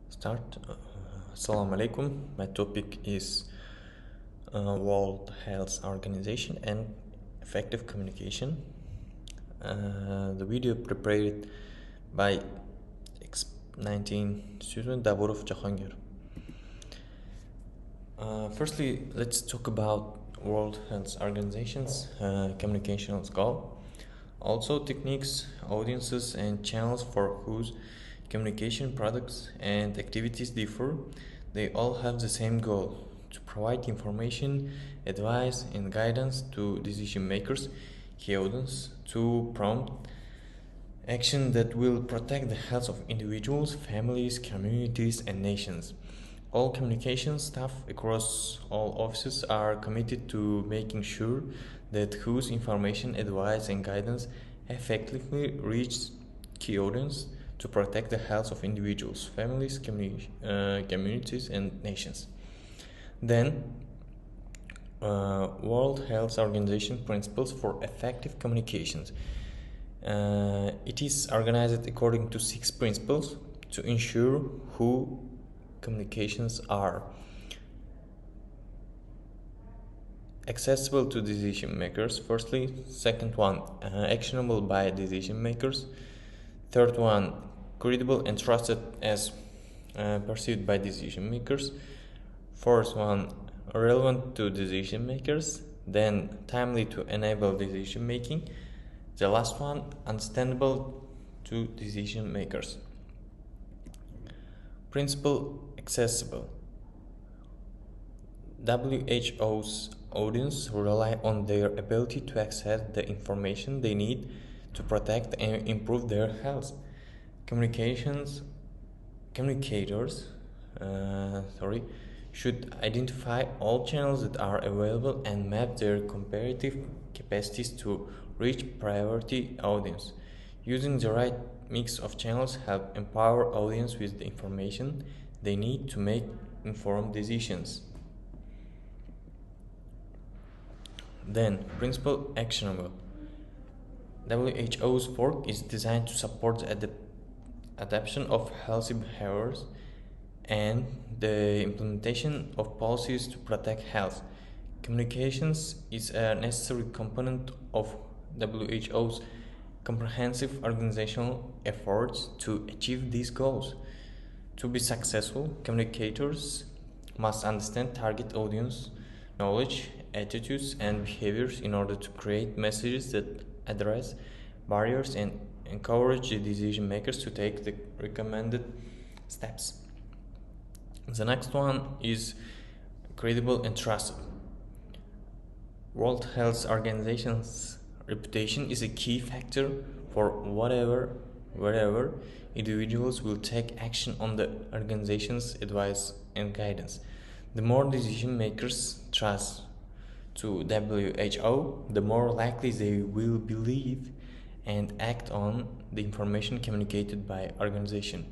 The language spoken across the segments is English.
Start. Assalamu alaikum. My topic is World Health Organization and effective communication. The video prepared by X19 student Davurov Jakhongir. Firstly, let's talk about World Health Organization's communication goal. Also, techniques, audiences, and channels for whose communication products and activities differ, they all have the same goal: to provide information, advice, and guidance to decision makers, key audience, to prompt action that will protect the health of individuals, families, communities, and nations. All communication staff across all offices are committed to making sure that whose information, advice, and guidance effectively reach key audience to protect the health of individuals, families, communities, and nations. Then, World Health Organization principles for effective communications. It is organized according to 6 principles to ensure who communications are accessible to decision makers. Firstly, second one, actionable by decision makers. Third one, credible and trusted as perceived by decision makers. Fourth one, relevant to decision makers. Then timely to enable decision making. The last one, understandable to decision makers. Principle accessible. WHO's audience rely on their ability to access the information they need to protect and improve their health. Communicators should identify all channels that are available and map their comparative capacities to reach priority audience. Using the right mix of channels help empower audience with the information they need to make informed decisions. Then, principle actionable. WHO's work is designed to support the adoption of healthy behaviors and the implementation of policies to protect health. Communications is a necessary component of WHO's comprehensive organizational efforts to achieve these goals. To be successful, communicators must understand target audience, knowledge, attitudes, and behaviors in order to create messages that address barriers and encourage the decision makers to take the recommended steps. The next one is credible and trusted. World Health Organization's reputation is a key factor for wherever individuals will take action on the organization's advice and guidance. The more decision makers trust to WHO, the more likely they will believe and act on the information communicated by organization.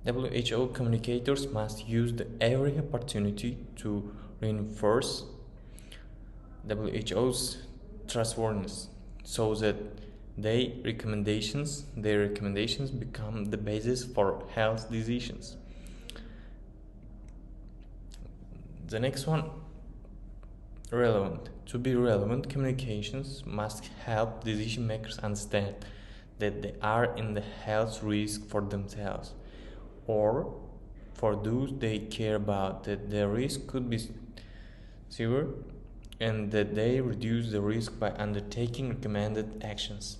WHO communicators must use every opportunity to reinforce WHO's trustworthiness so that their recommendations become the basis for health decisions. The next one, relevant. To be relevant, communications must help decision makers understand that they are in the health risk for themselves or for those they care about, that the risk could be severe and that they reduce the risk by undertaking recommended actions.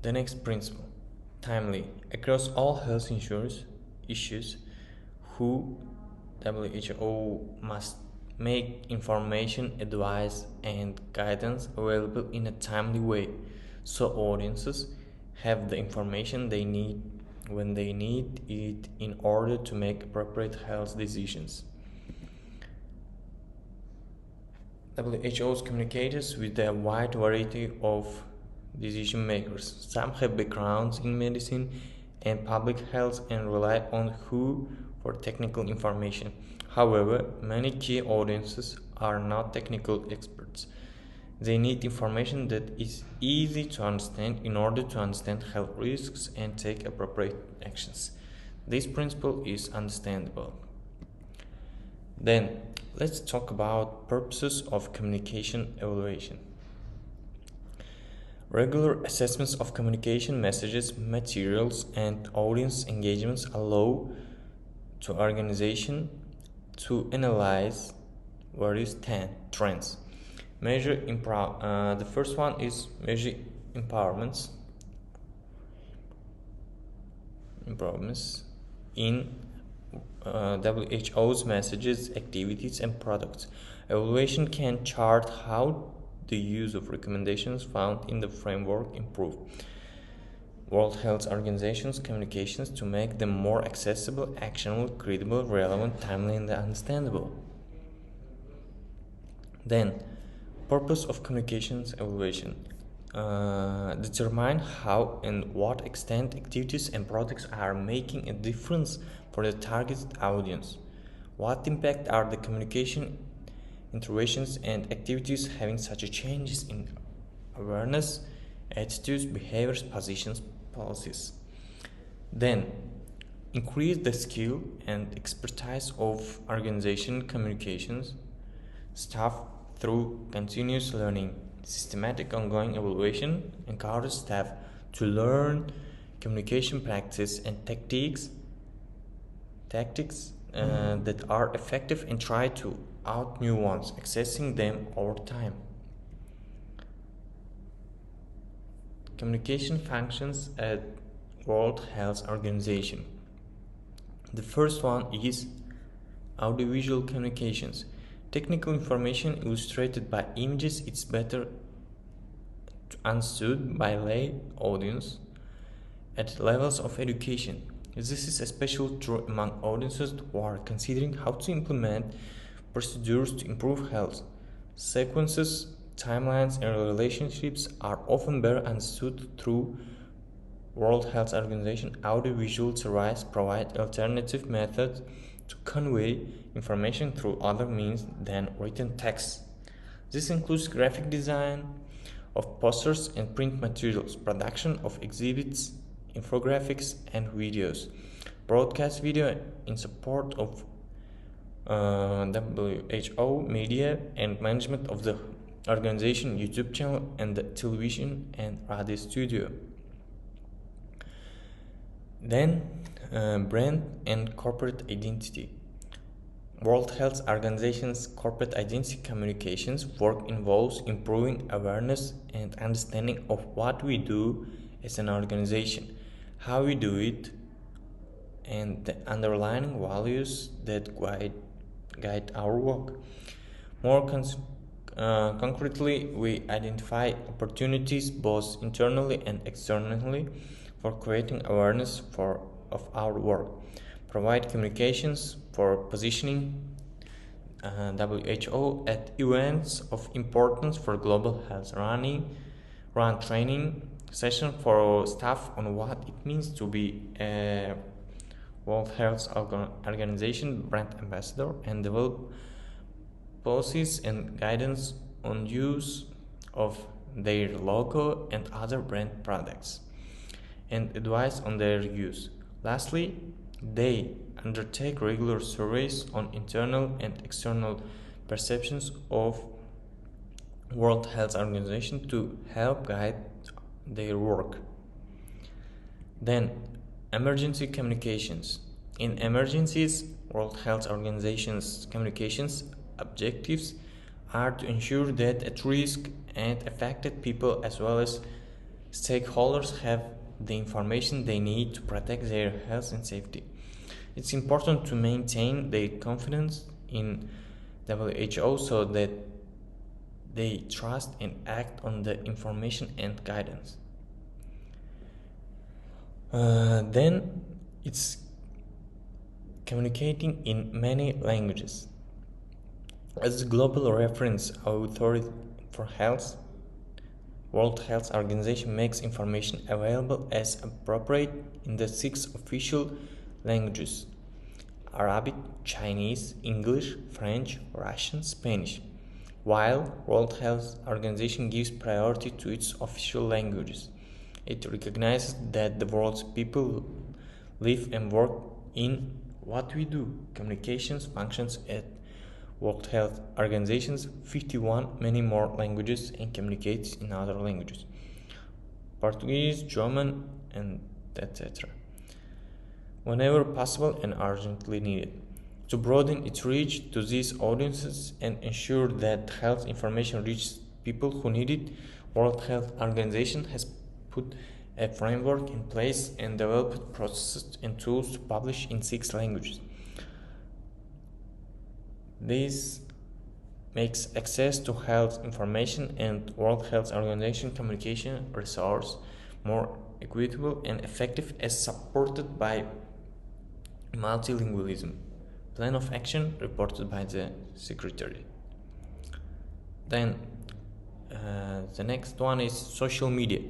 The next principle, timely. Across all health insurance issues, WHO must make information, advice, and guidance available in a timely way so audiences have the information they need when they need it in order to make appropriate health decisions. WHO's communicators with a wide variety of decision makers. Some have backgrounds in medicine and public health and rely on WHO for technical information. However, many key audiences are not technical experts They need information that is easy to understand in order to understand health risks and take appropriate actions. This principle is understandable. Then, let's talk about purposes of communication evaluation. Regular assessments of communication messages, materials, and audience engagements allow to organization to analyze various trends. The first one is measure improvements in WHO's messages, activities, and products. Evaluation can chart how the use of recommendations found in the framework improve World Health Organization's communications to make them more accessible, actionable, credible, relevant, timely, and understandable. Then, purpose of communications evaluation. Determine how and what extent activities and products are making a difference for the targeted audience. What impact are the communication interventions and activities having such a changes in awareness, attitudes, behaviors, positions, policies? Then, increase the skill and expertise of organization communications staff through continuous learning. Systematic ongoing evaluation encourages staff to learn communication practice and tactics that are effective and try to out new ones, accessing them over time. Communication functions at World Health Organization. The first one is audiovisual communications. Technical information illustrated by images is better understood by lay audience at levels of education. This is especially true among audiences who are considering how to implement procedures to improve health. Sequences, timelines, and relationships are often better understood through World Health Organization audiovisual services provide alternative methods to convey information through other means than written text. This includes graphic design of posters and print materials, production of exhibits, infographics, and videos, broadcast video in support of WHO media, and management of the organization YouTube channel and the television and radio studio. Then, brand and corporate identity. World Health Organization's corporate identity communications work involves improving awareness and understanding of what we do as an organization, how we do it, and the underlying values that guide our work. More concretely, we identify opportunities both internally and externally for creating awareness of our work, provide communications for positioning WHO at events of importance for global health, run training session for staff on what it means to be a World Health Organization brand ambassador, and develop policies and guidance on use of their logo and other brand products, and advice on their use. Lastly, they undertake regular surveys on internal and external perceptions of World Health Organization to help guide their work. Then, emergency communications. In emergencies, World Health Organization's communications objectives are to ensure that at-risk and affected people as well as stakeholders have the information they need to protect their health and safety. It's important to maintain their confidence in WHO so that they trust and act on the information and guidance. Then it's communicating in many languages. As a global reference authority for health, World Health Organization makes information available as appropriate in the 6 official languages: Arabic, Chinese, English, French, Russian, Spanish. while World Health Organization gives priority to its official languages. It recognizes that the world's people live and work in what we do. Communications functions at World Health Organization's 51 many more languages and communicates in other languages. Portuguese, German, and etc. whenever possible and urgently needed. To broaden its reach to these audiences and ensure that health information reaches people who need it, World Health Organization has put a framework in place and developed processes and tools to publish in 6 languages. This makes access to health information and World Health Organization communication resource more equitable and effective as supported by multilingualism. Plan of action reported by the Secretary. Then the next one is social media.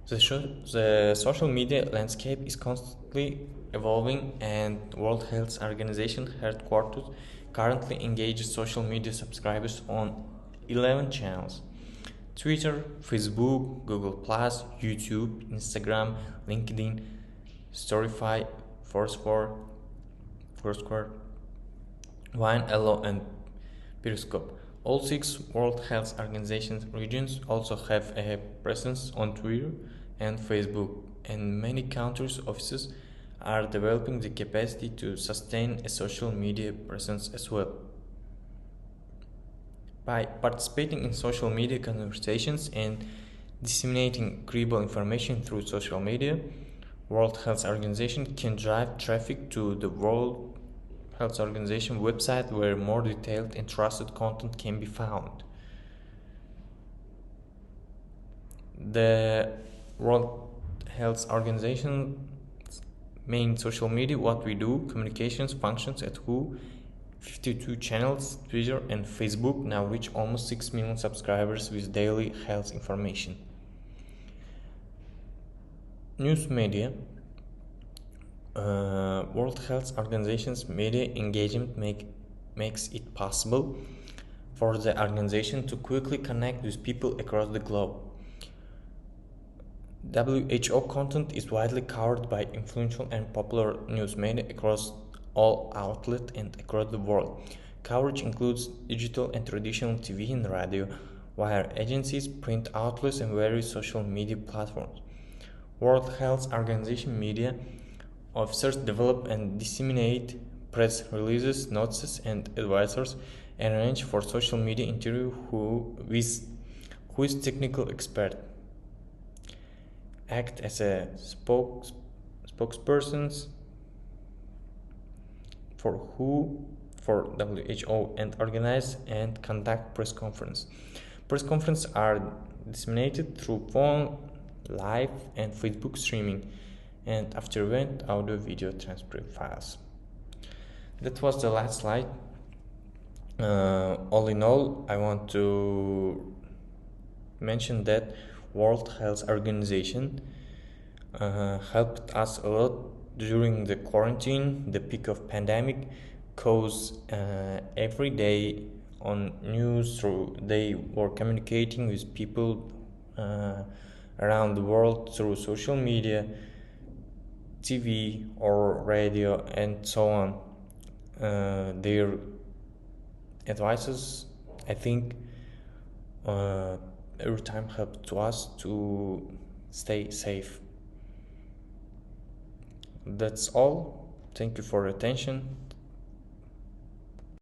The social media landscape is constantly evolving and World Health Organization headquarters currently engages social media subscribers on 11 channels: Twitter, Facebook, Google+, YouTube, Instagram, LinkedIn, Storyfy, Foursquare, Vine, Elo, and Periscope. All 6 World Health Organization regions also have a presence on Twitter and Facebook, and many countries' offices are developing the capacity to sustain a social media presence as well. By participating in social media conversations and disseminating credible information through social media, World Health Organization can drive traffic to the World Health Organization website where more detailed and trusted content can be found. The World Health Organization's main social media, What We Do, communications functions at WHO, 52 channels, Twitter and Facebook now reach almost 6 million subscribers with daily health information. News media. World Health Organization's media engagement makes it possible for the organization to quickly connect with people across the globe. WHO content is widely covered by influential and popular news media across all outlets and across the world. Coverage includes digital and traditional TV and radio, wire agencies, print outlets, and various social media platforms. World Health Organization media officers develop and disseminate press releases, notices, and advisors, and arrange for social media interview with who is technical expert. Act as a spokespersons for WHO and organize and conduct press conferences. Press conferences are disseminated through phone, live, and Facebook streaming, and after event audio video transcript files. That was the last slide. All in all, I want to mention that World Health Organization helped us a lot during the quarantine, the peak of pandemic, cause every day on news they were communicating with people around the world through social media, TV or radio, and so on. Their advices, I think, every time helped to us to stay safe. That's all. Thank you for your attention.